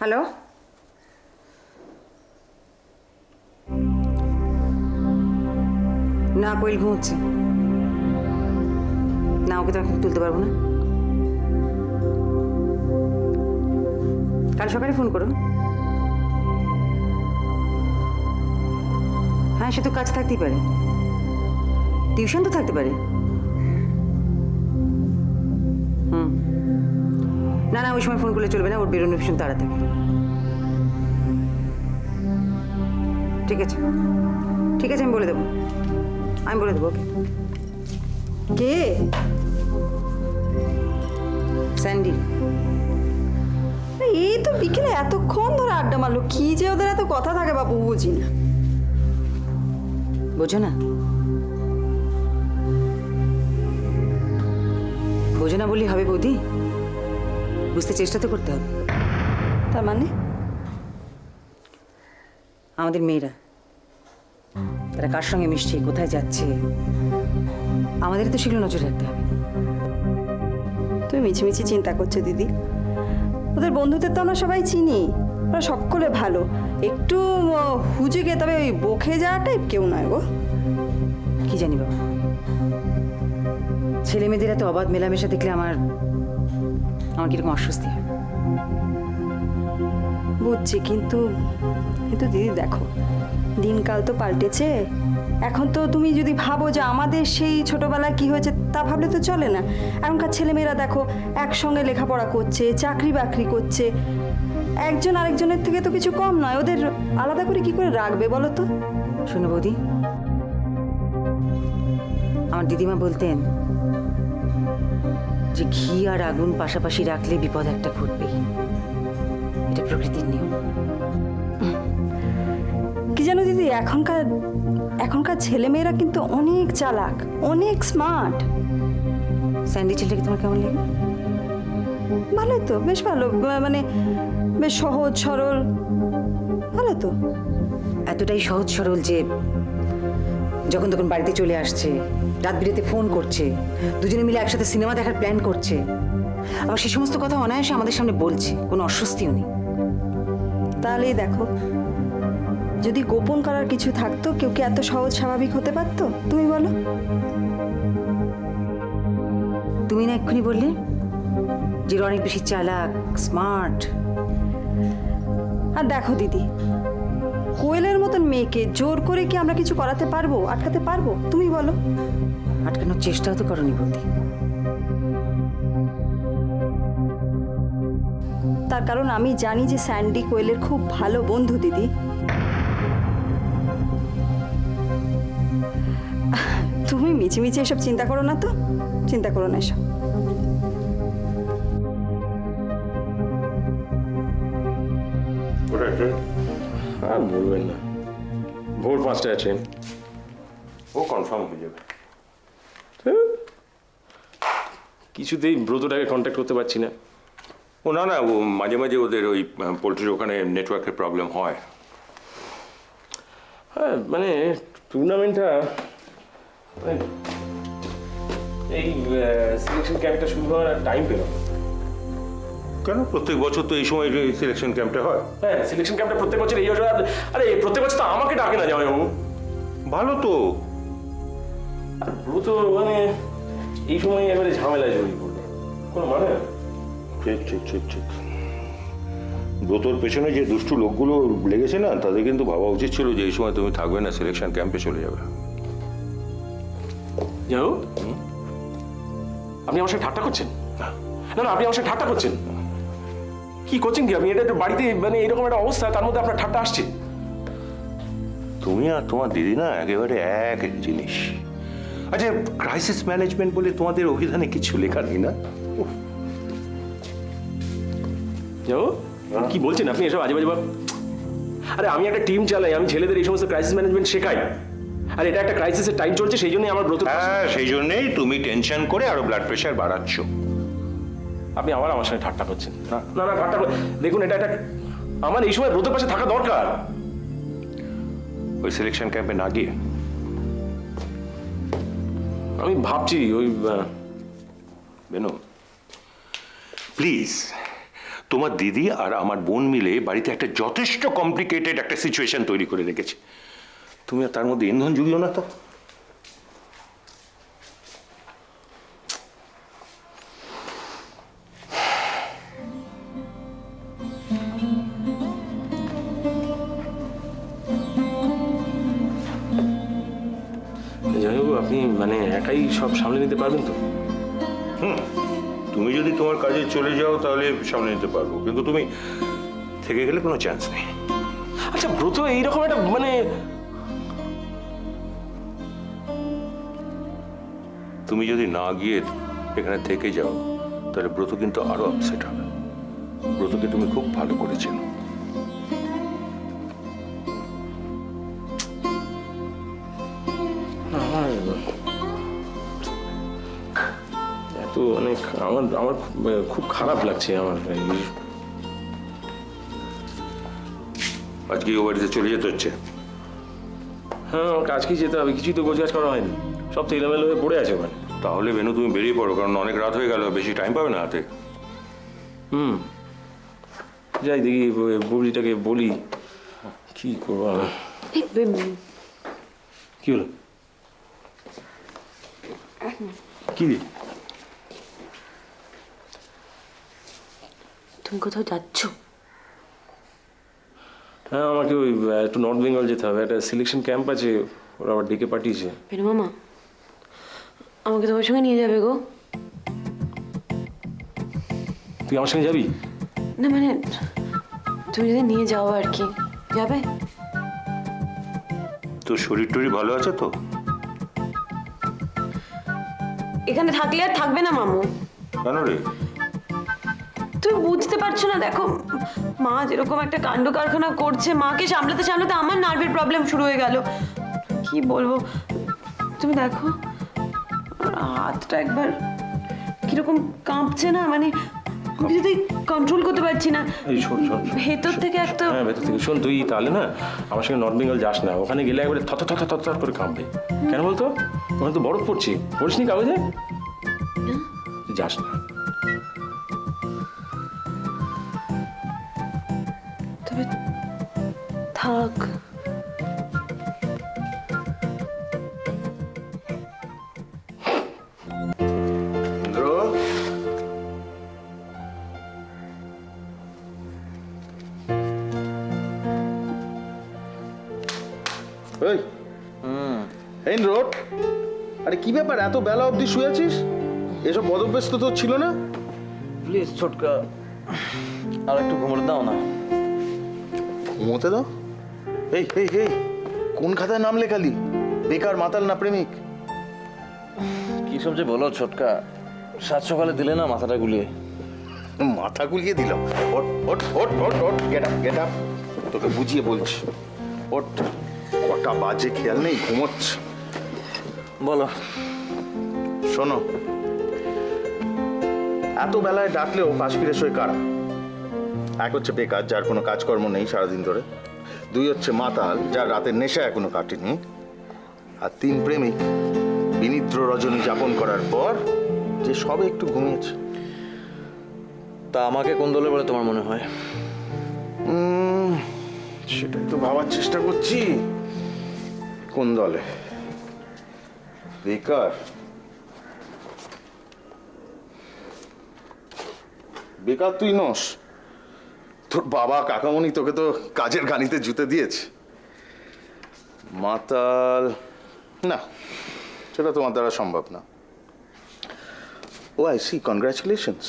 Hello, না কোয়েল ঘুমোচ্ছে না, ওকে তো এখন তুলতে পারবো না। কাল সকালে ফোন করো। হ্যাঁ, সে তো কাজ থাকতেই পারে, টিউশন তো থাকতে পারে। না না, ওই সময় ফোন করলে চলবে না, ওর বেরোনো ভীষণ তাড়া থাকে। ঠিক আছে ঠিক আছে, আমি বলে দেবো, ওকে। কে? স্যান্ডি। এই তো বিকেলে এতক্ষণ ধরে আড্ডা মারলো, কি যে ওদের এত কথা থাকে বাবু বুঝি না। বোঝো না, বোঝো না বললেই হবে বৌদি, বুঝতে চেষ্টা তো করতে হবে। তার মানে আমাদের মেয়েরা তারা কার সঙ্গে মিশছে, কোথায় যাচ্ছে, আমাদের তো সেগুলো নজর রাখতে হবে। তুমি মিছিমিছি চিন্তা করছো দিদি, ওদের বন্ধুদের তো আমরা সবাই চিনি, ওরা সকলে ভালো, একটু হুজে তবে ওই বকে যাওয়া টাইপ কেউ নয় গো। কি জানি বাবা, ছেলে মেয়েদের এত অবাধ মেলামেশা দেখলে আমার কিরকম অস্বস্তি হয়। বুঝছি, কিন্তু দিদি দেখো, দিনকাল তো পাল্টেছে। এখন তো তুমি যদি ভাবো যে আমাদের সেই ছোটবেলায় কি হয়েছে তা ভাবলে তো চলে না। এখনকার ছেলেমেয়েরা দেখো একসঙ্গে লেখাপড়া করছে, চাকরি বাকরি করছে, একজন আরেকজনের থেকে তো কিছু কম নয়, ওদের আলাদা করে কি করে রাখবে বলো তো? শোনো বৌদি, আমার দিদিমা বলতেন যে ঘি আর আগুন পাশাপাশি রাখলে বিপদ একটা ঘটবেই, এটা প্রকৃতির নিয়ম। কি জানো দিদি, এখনকার ছেলেমেয়েরা কিন্তু অনেক চালাক, অনেক স্মার্ট। স্যান্ডি ছেলেটাকে তোমার কেমন লাগে? ভালোই তো, বেশ ভালো, মানে বেশ সহজ সরল, ভালো তো। এতটাই সহজ সরল যে যখন তখন বাড়িতে চলে আসছে, রাত বিরেতে ফোন করছে, দুজনে মিলে একসাথে সিনেমা দেখার প্ল্যান করছে, আবার সে সমস্ত কথা অনায়াসে আমাদের সামনে বলছে, কোনো অস্বস্তিও নেই। তাহলেই দেখো, যদি গোপন করার কিছু থাকতো কেউ কি এত সহজ স্বাভাবিক হতে পারতো? তুমি বলো। তুমি না এক্ষুনি বললে যে অনেক বেশি চালাক, স্মার্ট। আর দেখো দিদি, কোয়েলের মতন মেয়েকে জোর করে কি আমরা কিছু করাতে পারবো, আটকাতে পারবো? তুমি বলো। আটকানোর চেষ্টাও তো করনি বৌদি। তার কারণ আমি জানি যে স্যান্ডি কোয়েলের খুব ভালো বন্ধু দিদি। তুমি মিছিমিছি এসব চিন্তা করো না তো, চিন্তা করো না এসব। আর বলবেন না, ভোর 5টায় ট্রেন, ও কনফার্ম হয়ে যাবে। কিছুতেই ব্রতটাকে কন্ট্যাক্ট করতে পারছি না। ও না না, ও মাঝে মাঝে ওদের ওই পোল্ট্রির ওখানে নেটওয়ার্কের প্রবলেম হয়। হ্যাঁ মানে টুর্নামেন্টটা এই সিলেকশন ক্যাম্পটা শুরু হওয়ার টাইম পেল না। কেন? প্রত্যেক বছর তো এই সময় সিলেকশন ক্যাম্পটা হয়। হ্যাঁ, সিলেকশন ক্যাম্পটা প্রত্যেক বছর এই বছর। আরে প্রত্যেক বছর তো আমাকে ডাকে না জামাইবাবু। ভালো তো। আর ব্রত মানে এই সময় এবারে ঝামেলায় জড়িয়ে পড়লো, কোনো মানে? ঠিক ঠিক ঠিক ঠিক। ব্রতর পেছনে যে দুষ্টু লোকগুলো লেগেছে না, তাদের কিন্তু ভাবা উচিত ছিল যে এই সময় তুমি থাকবে না, সিলেকশন ক্যাম্পে চলে যাবে। জানো, আপনি আমার সাথে ঠাট্টা করছেন? না না, আপনি আমার সাথে ঠাট্টা করছেন। কি করছেন কি আপনি? এটা একটা বাড়িতে মানে এরকম একটা অবস্থা, তার মধ্যে আপনার ঠাট্টা আসছে। তুমি আর তোমার দিদি না একেবারে এক জিনিস। আচ্ছা, ক্রাইসিস ম্যানেজমেন্ট বলে তোমাদের অভিধানে কিছু লেখা নেই না? জানো কি বলছেন আপনি এসব আজে বাজে? আরে আমি একটা টিম চালাই, আমি ছেলেদের এই সমস্ত ক্রাইসিস ম্যানেজমেন্ট শেখাই। আর এটা একটা ক্রাইসিসের টাইম চলছে, সেই জন্যই আমার ব্রত। হ্যাঁ, সেই জন্যই তুমি টেনশন করে আরো ব্লাড প্রেশার বাড়াচ্ছ। আপনি আবার আমার সাথে ঠাট্টা করছেন। না না, ঠাট্টা দেখুন, এটা একটা আমার এই সময় ব্রতের পাশে থাকা দরকার। ওই সিলেকশন ক্যাম্পে না গিয়ে আমি ভাবছি ওই বেনু, প্লিজ তোমার দিদি আর আমার বোন মিলে বাড়িতে একটা যথেষ্ট কমপ্লিকেটেড একটা সিচুয়েশন তৈরি করে রেখেছে। তুমি আর তার মধ্যে ইন্ধন জুগিও না তো। জামাইবাবু আপনি মানে একাই সব সামলে নিতে পারবেন তো? তুমি যদি তোমার কাজে চলে যাও তাহলে সামনে নিতে পারবো, কিন্তু তুমি থেকে গেলে কোনো চান্স নেই। আচ্ছা ব্রত এইরকম একটা মানে তুমি যদি না গিয়ে এখানে থেকে যাও তাহলে ব্রত কিন্তু আরো আপসেট হবে। ব্রতকে তুমি খুব ভালো করেছেন। এত অনেক আমার আমার খুব খারাপ লাগছে আমার। আজকে ও বাড়িতে চলে যেতে হচ্ছে? হ্যাঁ আমাকে আজকেই যেতে হবে, কিছুই তো গোছগাছ করা হয়নি, সব তো এলোমেলো হয়ে পড়ে আছে ওখানে। তাহলে বেনু তুমি বেরিয়ে পড়ো, কারণ অনেক রাত হয়ে গেল, বেশি টাইম পাবে না হাতে। যাই দেখি বুবলিটাকে বলি কি করবো আমি। কি হলো? কি রে? তুমি কোথাও যাচ্ছ? হ্যাঁ আমাকে ওই একটু নর্থ বেঙ্গল যেতে হবে, একটা সিলেকশন ক্যাম্প আছে, ওরা আবার ডেকে পাঠিয়েছে। বেনু মামা আমাকে তোমার সঙ্গে নিয়ে যাবে গো? তুই আমার সঙ্গে যাবি? না মানে তুমি যদি নিয়ে যাও আর কি, যাবে? তোর শরীর টরীর ভালো আছে তো? এখানে থাকলে আর থাকবে না মামু। কেন রে? তুমি বুঝতে পারছো না, দেখো মা যেরকম একটা কাণ্ড কারখানা করছে, মাকে সামলাতে সামলাতে আমার নার্ভের প্রবলেম শুরু হয়ে গেল। কি বলবো, তুমি দেখো হাতটা একবার কিরকম কাঁপছে না, মানে আমি যদি কন্ট্রোল করতে পারছি না। এই শোন শোন, ভেতর থেকে একটা হ্যাঁ ভেতর থেকে শোন, তুই তাহলে না আমার সঙ্গে নর্থ বেঙ্গল যাস না, ওখানে গেলে একবারে থত থত থত থত করে কাঁপবে। কেন বলতো? ওখানে তো বরফ পড়ছে, পড়িস নি কাগজে? তুই যাস না। তবে থাক। রোড, আরে কি ব্যাপার, এত বেলা অবধি শুয়েছিস? এসব বদভ্যাস তো তোর ছিল না। প্লিজ ছোটকা, আর একটু ঘুমোতে দাও না। ঘুমোতে দাও? এই এই এই কোন খাতায় নাম লেখালি? বেকার মাতাল না প্রেমিক? কি সব যে বলো ছোটকা, সাত সকালে দিলে না মাথাটা গুলিয়ে। মাথা গুলিয়ে দিলাম? ওট ওট ওট ওট ওট, গেট আপ গেট আপ, তোকে বুঝিয়ে বলছি। ওট, কটা বাজে খেয়াল নেই, ঘুমোচ্ছে। বলো। শোনো, এত বেলায় ডাকলেও পাশ ফিরে শোয় কারা? এক হচ্ছে বেকার, যার কোনো কাজকর্ম নেই সারাদিন ধরে। দুই হচ্ছে মাতাল, যার রাতের নেশা এখনো কাটেনি। আর তিন প্রেমিক, বিনিদ্র রজনী যাপন করার পর যে সবে একটু ঘুমিয়েছে। তা আমাকে কোন দলে বলে তোমার মনে হয়? সেটাই তো ভাবার চেষ্টা করছি। কোন দলে? বেকার? বেকার তুই নস, তোর বাবা কাকামণি তোকে তো কাজের গানিতে জুতে দিয়েছে। মাতাল না, সেটা তোমার দ্বারা সম্ভব না। ও আই সি, কনগ্রাচুলেশনস।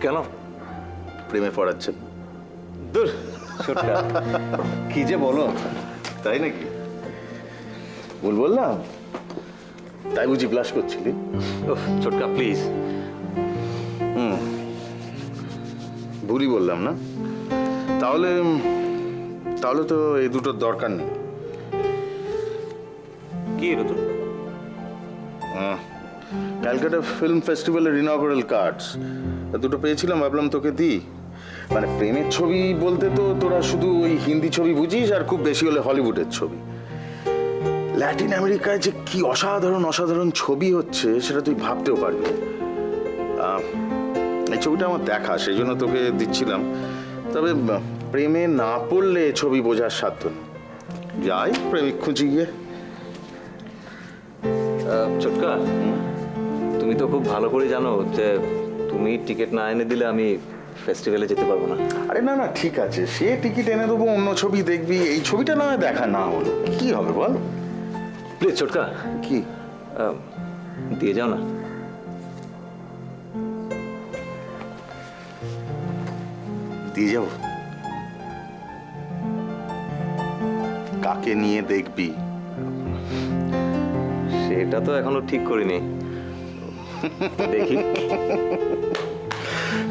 কেন? প্রেমে পড়াচ্ছেন? দূর ছোটকা, কি যে বলো। তাই নাকি? ভুল বললাম? তাই বুঝি ব্লাশ করছিলি? ছোটকা প্লিজ। ভুলই বললাম না? তাহলে তাহলে তো এই দুটোর দরকার নেই। কি এলো তো? ক্যালকাটা ফিল্ম ফেস্টিভ্যালের ইনঅগারাল কার্ডস দুটো পেয়েছিলাম, ভাবলাম তোকে দিই। মানে প্রেমের ছবি বলতে তো তোরা শুধু ওই হিন্দি ছবি বুঝিস, আর খুব বেশি হলে হলিউডের ছবি। ল্যাটিন আমেরিকায় যে কি অসাধারণ অসাধারণ ছবি হচ্ছে সেটা তুই ভাবতেও পারবি। এই ছবিটা আমার দেখা, সেই জন্য তোকে দিচ্ছিলাম। তবে প্রেমে না পড়লে ছবি বোঝার সাধ্য নেই। যাই প্রেমিক খুঁজি গিয়ে। ছোটকা, তুমি তো খুব ভালো করে জানো যে তুমি টিকিট না এনে দিলে আমি ফেস্টিভ্যালে যেতে পারবো না। আরে না না, ঠিক আছে, সে টিকিট এনে দেবো, অন্য ছবি দেখবি, এই ছবিটা না হয় দেখা না হলো কি হবে বল। প্লিজ ছোটকা, কি দিয়ে যাও না। দিয়ে যাবো? কাকে নিয়ে দেখবি? সেটা তো এখনো ঠিক করিনি, দেখি।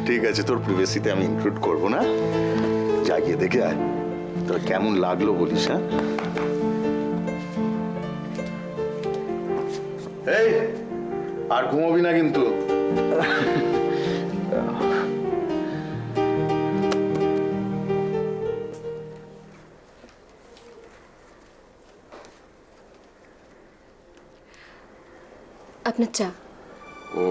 ঠিক আছে, তোর প্রিভেসিতে আমি ইনক্লুড করবো না, যা গিয়ে দেখে আয়। তোর কেমন লাগলো বলিস। হ্যাঁ, এই আর ঘুমোবি না কিন্তু। আপনার চা। ও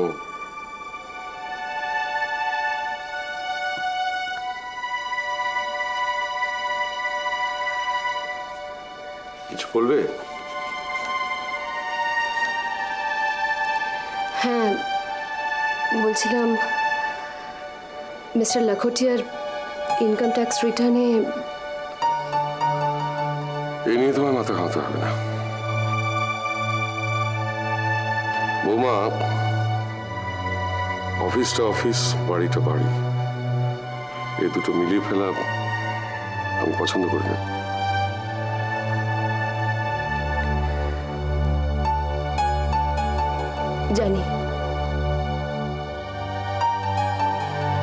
কিছু বলবে? হ্যাঁ, বলছিলাম মিস্টার লাখোটিয়ার ইনকাম ট্যাক্স রিটার্নে এই নিয়ে তোমার মাথা ঘামাতে হবে না বৌমা। অফিসটা অফিস, বাড়িটা বাড়ি, এই দুটো মিলিয়ে ফেলা আমি পছন্দ করি না। জানি,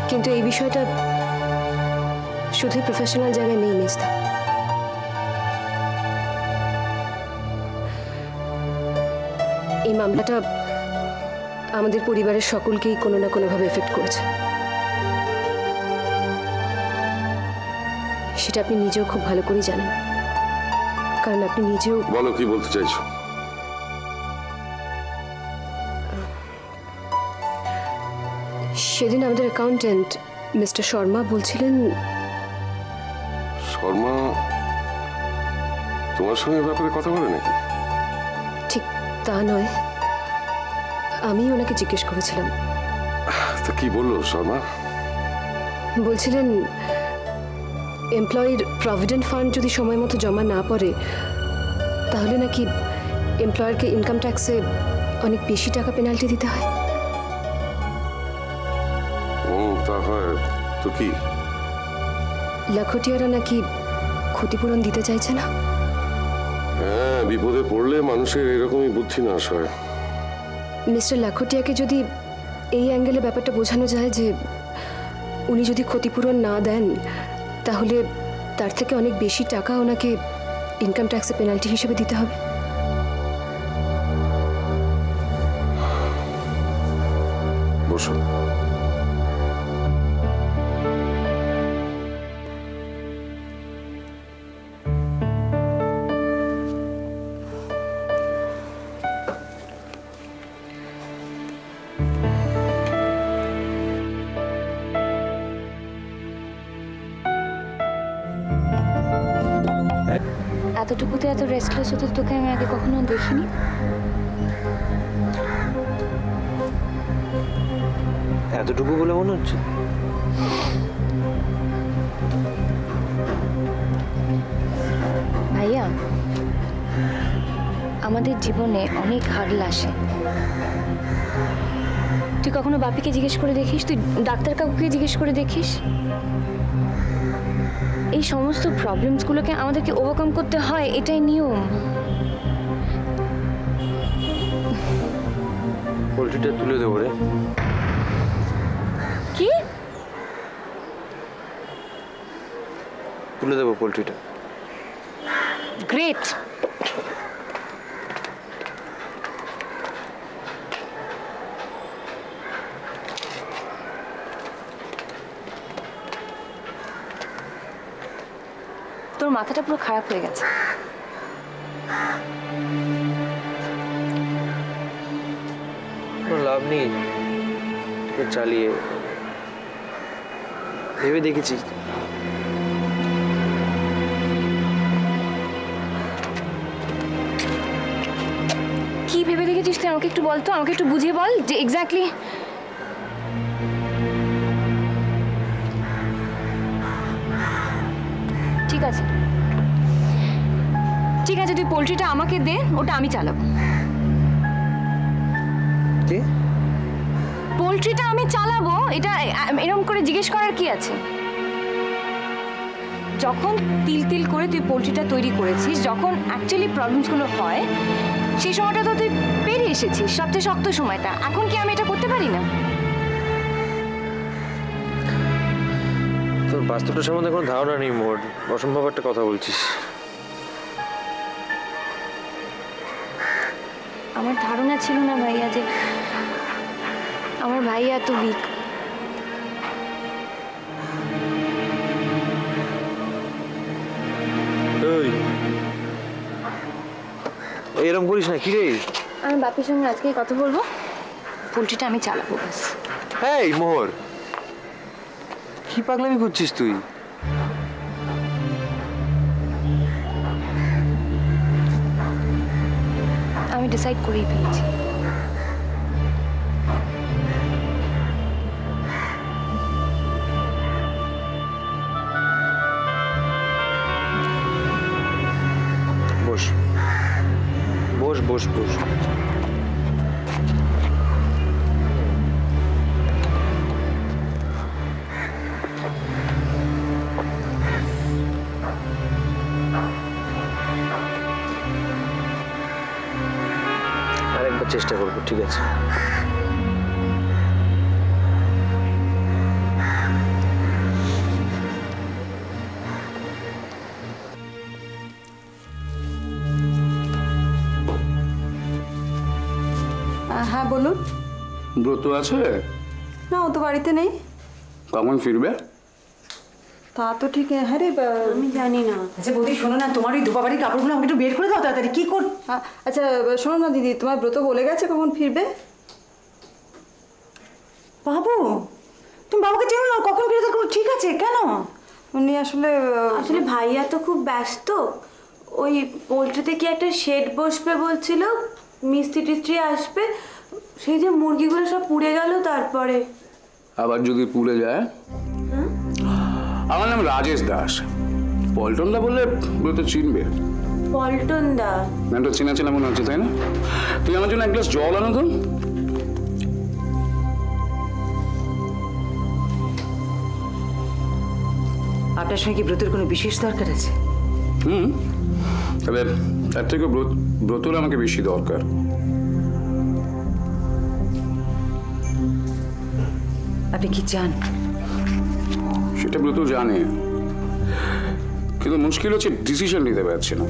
কিন্তু এই বিষয়টা শুধুই প্রফেশনাল জায়গায় নেই মেজদা। এই মামলাটা আমাদের পরিবারের সকলকেই কোনো না কোনোভাবে এফেক্ট করেছে, সেটা আপনি নিজেও খুব ভালো করেই জানেন, কারণ আপনি নিজেও। বলো, কি বলতে চাইছো? সেদিন আমাদের অ্যাকাউন্টেন্ট মিস্টার শর্মা বলছিলেন। শর্মা তোমার সঙ্গে ব্যাপারে কথা বলে নাকি? ঠিক তা নয়, আমি ওনাকে জিজ্ঞেস করেছিলাম। তা কি বললো শর্মা? বলছিলেন এমপ্লয়ির প্রভিডেন্ট ফান্ড যদি সময় মতো জমা না পড়ে তাহলে নাকি এমপ্লয়ারকে ইনকাম ট্যাক্সে অনেক বেশি টাকা পেনাল্টি দিতে হয়। তা হয় তো কি? লাখোটিয়ারা নাকি ক্ষতিপূরণ দিতে চাইছে না। হ্যাঁ, বিপদে পড়লে মানুষের এরকমই বুদ্ধি নাশ হয়। মিস্টার লাখোটিয়াকে যদি এই অ্যাঙ্গেলে ব্যাপারটা বোঝানো যায় যে উনি যদি ক্ষতিপূরণ না দেন তাহলে তার থেকে অনেক বেশি টাকা ওনাকে ইনকাম ট্যাক্সে পেনাল্টি হিসেবে দিতে হবে। বসো। এতটুকুতে এত রেস্টলেস হতে তোকে আমি আগে কখনো দেখিনি। এতটুকু বলে মনে হচ্ছে? ভাইয়া, আমাদের জীবনে অনেক হার্ডল আসে। তুই কখনো বাপিকে জিজ্ঞেস করে দেখিস? তুই ডাক্তার কাকুকে জিজ্ঞেস করে দেখিস? এই সমস্ত প্রবলেমসগুলোকে আমাদেরকে ওভারকাম করতে হয়, এটাই নিয়ম। পোল্ট্রিটা তুলে দেবো রে। কি? তুলে দেবো পোল্ট্রিটা। গ্রেট। তোর মাথাটা পুরো খারাপ হয়ে গেছে। লাভ নেই চালিয়ে, ভেবে দেখেছি। কি ভেবে দেখেছিস তুই? আমাকে একটু বল তো, আমাকে একটু বুঝিয়ে বল যে এক্স্যাক্টলি। ঠিক আছে ঠিক আছে, তুই পোল্ট্রিটা আমাকে দে, ওটা আমি চালাবো। পোল্ট্রিটা আমি চালাবো, এটা এরকম করে জিজ্ঞেস করার কি আছে? যখন তিল তিল করে তুই পোল্ট্রিটা তৈরি করেছিস, যখন অ্যাকচুয়ালি প্রবলেমসগুলো হয়, সেই সময়টা তো তুই পেরিয়ে এসেছিস, সবচেয়ে শক্ত সময়টা। এখন কি আমি এটা করতে পারি না? তোর বাস্তবটার সম্বন্ধে কোনো ধারণা নেই মোর, অসম্ভব একটা কথা বলছিস। আমার ধারণা ছিল না ভাইয়া যে আমার ভাইয়া এত উইক। এরকম করিস না, কি রে? আমি বাপির সঙ্গে আজকেই কথা বলবো, পোল্ট্রিটা আমি চালাবো ব্যাস। এই মোহর, কি পাগলামি করছিস তুই? আমি ডিসাইড করেই ফেলেছি। বস বস বস বস। আরেকবার চেষ্টা করবো, ঠিক আছে? হ্যাঁ বলুন। ব্রত আছে? না, ও তো বাড়িতে নেই। কখন ফিরবে? তা তো ঠিক। হ্যাঁ রে, আমি জানি না। আচ্ছা বৌদি শোনো না, তোমার ওই ধোপাবাড়ির কাপড়গুলো আমাকে একটু বের করে দাও তাড়াতাড়ি। কি কর? আচ্ছা শোনো না দিদি, তোমার ব্রত বলে গেছে কখন ফিরবে? বাবু, তুমি বাবুকে চেনো না? কখন ফিরে দেখো? ঠিক আছে, কেন? উনি আসলে আসলে ভাইয়া তো খুব ব্যস্ত, ওই পোল্ট্রিতে কি একটা শেড বসবে বলছিল, মিস্ত্রি টিস্ত্রি আসবে, সেই যে মুরগিগুলো সব পুড়ে গেল। তারপরে আবার যদি পুড়ে যায়? আমার নাম রাজেশ দাস। পল্টন দা বললে ব্রত চিনবে। পল্টন দা? নামটা চেনা চেনা মনে হচ্ছে, তাই না? তুই আমার জন্য এক গ্লাস জল আনো তো। আপনার সঙ্গে কি ব্রতের কোনো বিশেষ দরকার আছে? তবে তার থেকে ব্রতর আমাকে বেশি দরকার। আপনি কি চান? সেটা ব্রত জানে, কিন্তু মুশকিল হচ্ছে ডিসিশন নিতে পারছে না।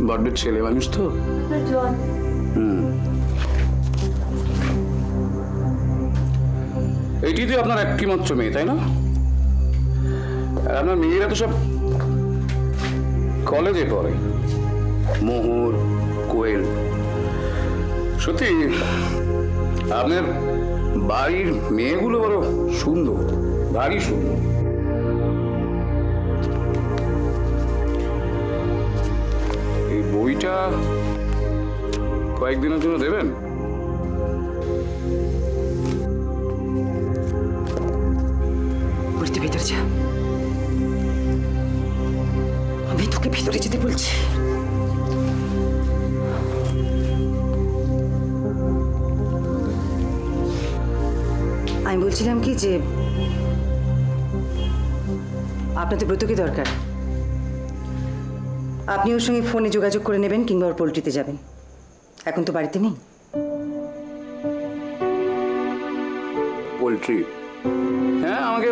বড্ড ছেলে মানুষ তো। এইটি তো আপনার একটি মাত্র মেয়ে, তাই না? আর আপনার মেয়েরা তো সব কলেজে পড়ে, মোহর, কোয়েল। সত্যি আপনার বাড়ির মেয়েগুলো বড় সুন্দর, ভারী সুন্দর। এই বইটা কয়েকদিনের জন্য দেবেন? বলতে ভেতরে যা, আমি তোকে ভেতরে যেতে বলছি। আমি বলছিলাম কি যে আপনার তো ব্রতকে দরকার, আপনি ওর সঙ্গে ফোনে যোগাযোগ করে নেবেন, কিংবা ওর পোল্ট্রিতে যাবেন। এখন তো বাড়িতে নেই। পোল্ট্রি? হ্যাঁ, আমাকে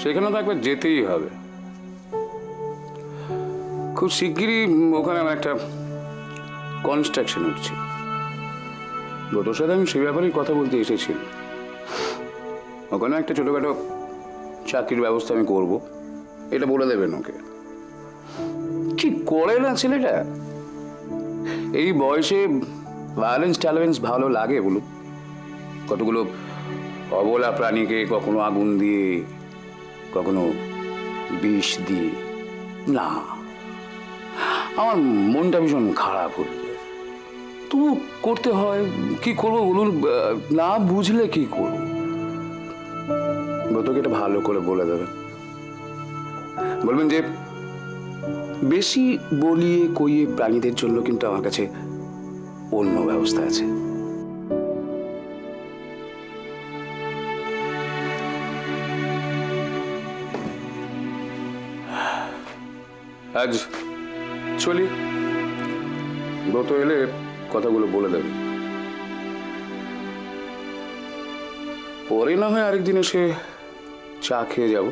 সেখানে তো একবার যেতেই হবে। খুব শিগগিরই ওখানে আমার একটা কনস্ট্রাকশন হচ্ছে। ব্রতর সাথে আমি সেই ব্যাপারেই কথা বলতে এসেছি। ওখানে একটা ছোটখাটো চাকরির ব্যবস্থা আমি করব, এটা বলে দেবেন ওকে। কি করে না ছেলেটা? এই বয়সে ভায়োলেন্স ট্যালেন্স ভালো লাগে বলুন? কতগুলো অবলা প্রাণীকে কখনো আগুন দিয়ে, কখনো বিষ দিয়ে না। আমার মনটা ভীষণ খারাপ হয়ে যায়, তবু করতে হয়। কি করবো বলুন, না বুঝলে কি করবো? ব্রতকে এটা ভালো করে বলে দেবেন, বলবেন যে বেশি বলিয়ে কইয়ে প্রাণীদের জন্য কিন্তু আমার কাছে অন্য ব্যবস্থা আছে। আজ চলি, ব্রত এলে কথাগুলো বলে দেবে, পরে না হয় আরেকদিন এসে চা খেয়ে যাব।